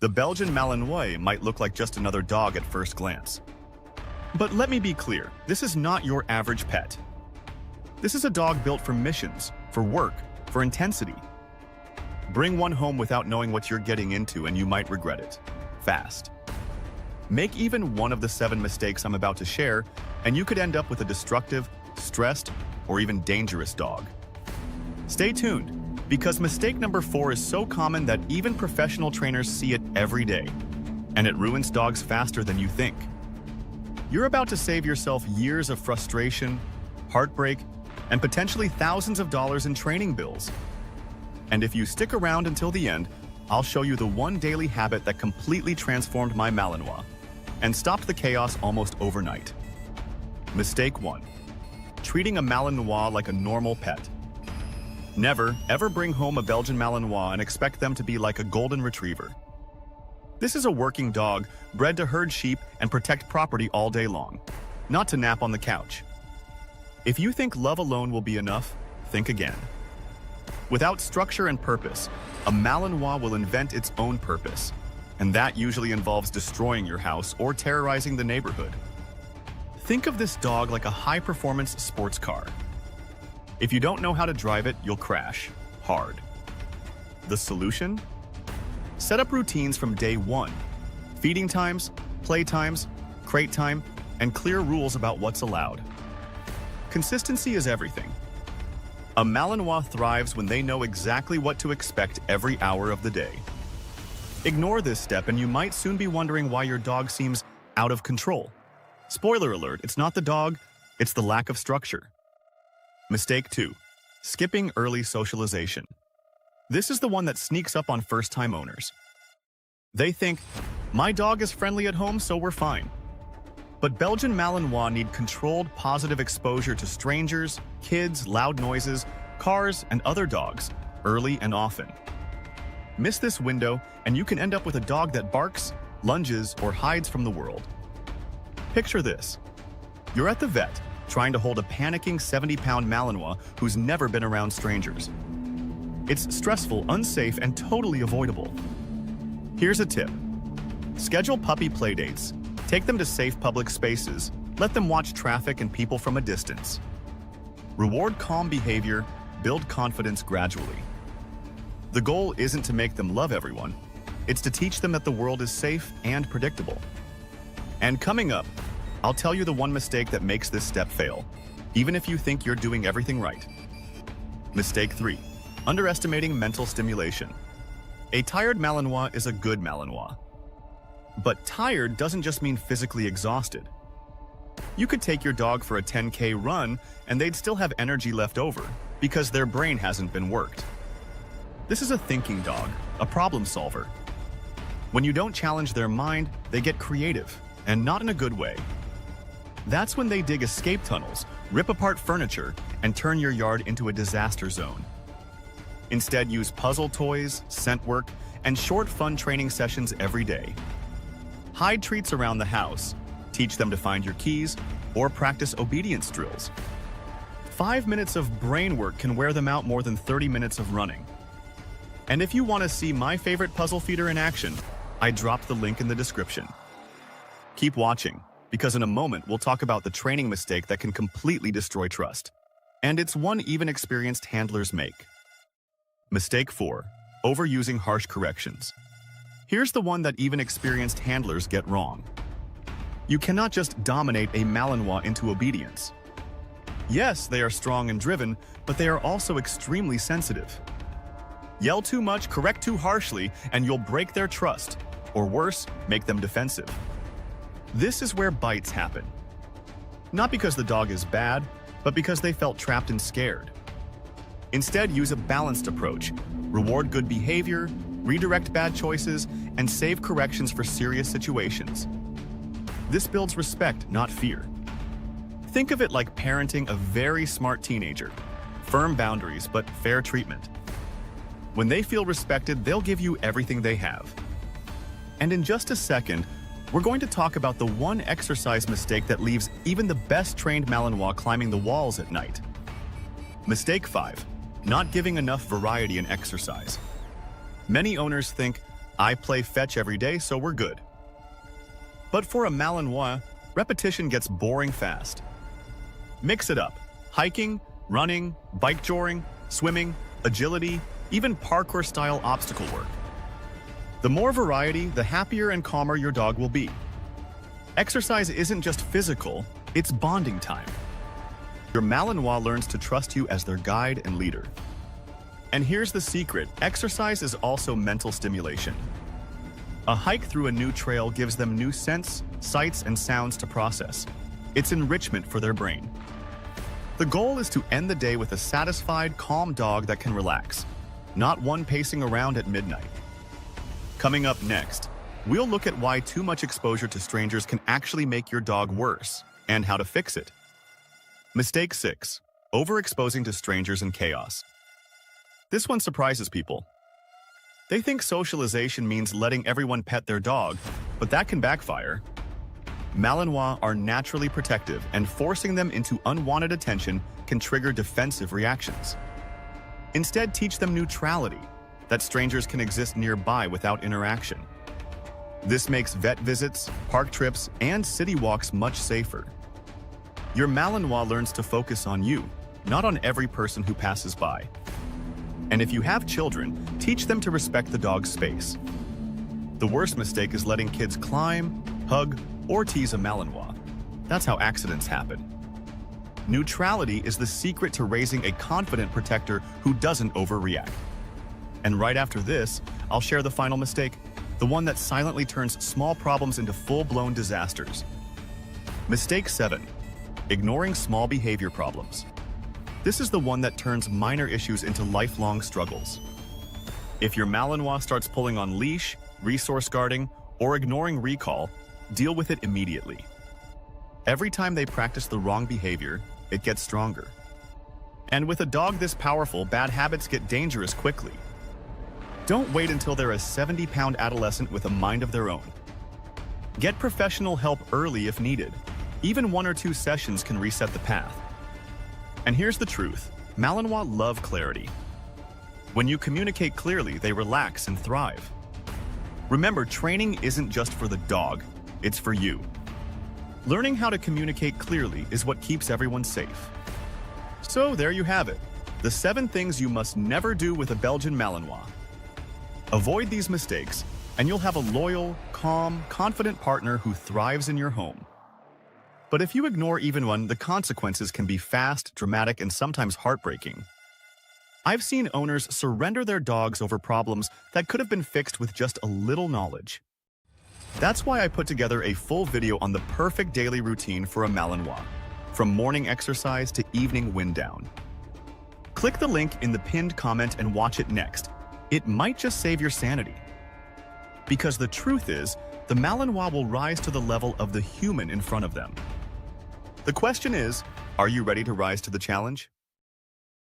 The Belgian Malinois might look like just another dog at first glance. But let me be clear, this is not your average pet. This is a dog built for missions, for work, for intensity. Bring one home without knowing what you're getting into and you might regret it. Fast. Make even one of the 7 mistakes I'm about to share, and you could end up with a destructive, stressed, or even dangerous dog. Stay tuned, because mistake number 4 is so common that even professional trainers see it every day, and it ruins dogs faster than you think. You're about to save yourself years of frustration, heartbreak, and potentially thousands of dollars in training bills. And if you stick around until the end, I'll show you the one daily habit that completely transformed my Malinois and stopped the chaos almost overnight. Mistake 1. Treating a Malinois like a normal pet. Never, ever bring home a Belgian Malinois and expect them to be like a golden retriever. This is a working dog, bred to herd sheep and protect property all day long, not to nap on the couch. If you think love alone will be enough, think again. Without structure and purpose, a Malinois will invent its own purpose, and that usually involves destroying your house or terrorizing the neighborhood. Think of this dog like a high-performance sports car. If you don't know how to drive it, you'll crash hard. The solution? Set up routines from day 1. Feeding times, play times, crate time, and clear rules about what's allowed. Consistency is everything. A Malinois thrives when they know exactly what to expect every hour of the day. Ignore this step and you might soon be wondering why your dog seems out of control. Spoiler alert, it's not the dog, it's the lack of structure. Mistake 2. Skipping early socialization. This is the one that sneaks up on first-time owners. They think, my dog is friendly at home, so we're fine. But Belgian Malinois need controlled, positive exposure to strangers, kids, loud noises, cars, and other dogs, early and often. Miss this window, and you can end up with a dog that barks, lunges, or hides from the world. Picture this. You're at the vet, trying to hold a panicking 70-pound Malinois who's never been around strangers. It's stressful, unsafe, and totally avoidable. Here's a tip. Schedule puppy playdates. Take them to safe public spaces. Let them watch traffic and people from a distance. Reward calm behavior, build confidence gradually. The goal isn't to make them love everyone. It's to teach them that the world is safe and predictable. And coming up, I'll tell you the one mistake that makes this step fail, even if you think you're doing everything right. Mistake 3. Underestimating mental stimulation. A tired Malinois is a good Malinois. But tired doesn't just mean physically exhausted. You could take your dog for a 10K run and they'd still have energy left over because their brain hasn't been worked. This is a thinking dog, a problem solver. When you don't challenge their mind, they get creative, and not in a good way. That's when they dig escape tunnels, rip apart furniture, and turn your yard into a disaster zone. Instead, use puzzle toys, scent work, and short fun training sessions every day. Hide treats around the house, teach them to find your keys, or practice obedience drills. 5 minutes of brain work can wear them out more than 30 minutes of running. And if you want to see my favorite puzzle feeder in action, I dropped the link in the description. Keep watching, because in a moment we'll talk about the training mistake that can completely destroy trust. And it's one even experienced handlers make. Mistake 4. Overusing harsh corrections. Here's the one that even experienced handlers get wrong. You cannot just dominate a Malinois into obedience. Yes, they are strong and driven, but they are also extremely sensitive. Yell too much, correct too harshly, and you'll break their trust, or worse, make them defensive. This is where bites happen. Not because the dog is bad, but because they felt trapped and scared. Instead, use a balanced approach. Reward good behavior, redirect bad choices, and save corrections for serious situations. This builds respect, not fear. Think of it like parenting a very smart teenager. Firm boundaries, but fair treatment. When they feel respected, they'll give you everything they have. And in just a second, we're going to talk about the one exercise mistake that leaves even the best trained Malinois climbing the walls at night. Mistake 5. Not giving enough variety in exercise. Many owners think, I play fetch every day, so we're good. But for a Malinois, repetition gets boring fast. Mix it up. Hiking, running, bike joring, swimming, agility, even parkour-style obstacle work. The more variety, the happier and calmer your dog will be. Exercise isn't just physical, it's bonding time. Your Malinois learns to trust you as their guide and leader. And here's the secret, exercise is also mental stimulation. A hike through a new trail gives them new scents, sights, and sounds to process. It's enrichment for their brain. The goal is to end the day with a satisfied, calm dog that can relax, not one pacing around at midnight. Coming up next, we'll look at why too much exposure to strangers can actually make your dog worse, and how to fix it. Mistake 6. Overexposing to strangers and chaos. This one surprises people. They think socialization means letting everyone pet their dog, but that can backfire. Malinois are naturally protective, and forcing them into unwanted attention can trigger defensive reactions. Instead, teach them neutrality, that strangers can exist nearby without interaction. This makes vet visits, park trips, and city walks much safer. Your Malinois learns to focus on you, not on every person who passes by. And if you have children, teach them to respect the dog's space. The worst mistake is letting kids climb, hug, or tease a Malinois. That's how accidents happen. Neutrality is the secret to raising a confident protector who doesn't overreact. And right after this, I'll share the final mistake, the one that silently turns small problems into full-blown disasters. Mistake 7. Ignoring small behavior problems. This is the one that turns minor issues into lifelong struggles. If your Malinois starts pulling on leash, resource guarding, or ignoring recall, deal with it immediately. Every time they practice the wrong behavior, it gets stronger. And with a dog this powerful, bad habits get dangerous quickly. Don't wait until they're a 70-pound adolescent with a mind of their own. Get professional help early if needed. Even 1 or 2 sessions can reset the path. And here's the truth, Malinois love clarity. When you communicate clearly, they relax and thrive. Remember, training isn't just for the dog, it's for you. Learning how to communicate clearly is what keeps everyone safe. So there you have it, the 7 things you must never do with a Belgian Malinois. Avoid these mistakes, and you'll have a loyal, calm, confident partner who thrives in your home. But if you ignore even one, the consequences can be fast, dramatic, and sometimes heartbreaking. I've seen owners surrender their dogs over problems that could have been fixed with just a little knowledge. That's why I put together a full video on the perfect daily routine for a Malinois, from morning exercise to evening wind down. Click the link in the pinned comment and watch it next. It might just save your sanity. Because the truth is, the Malinois will rise to the level of the human in front of them. The question is, are you ready to rise to the challenge?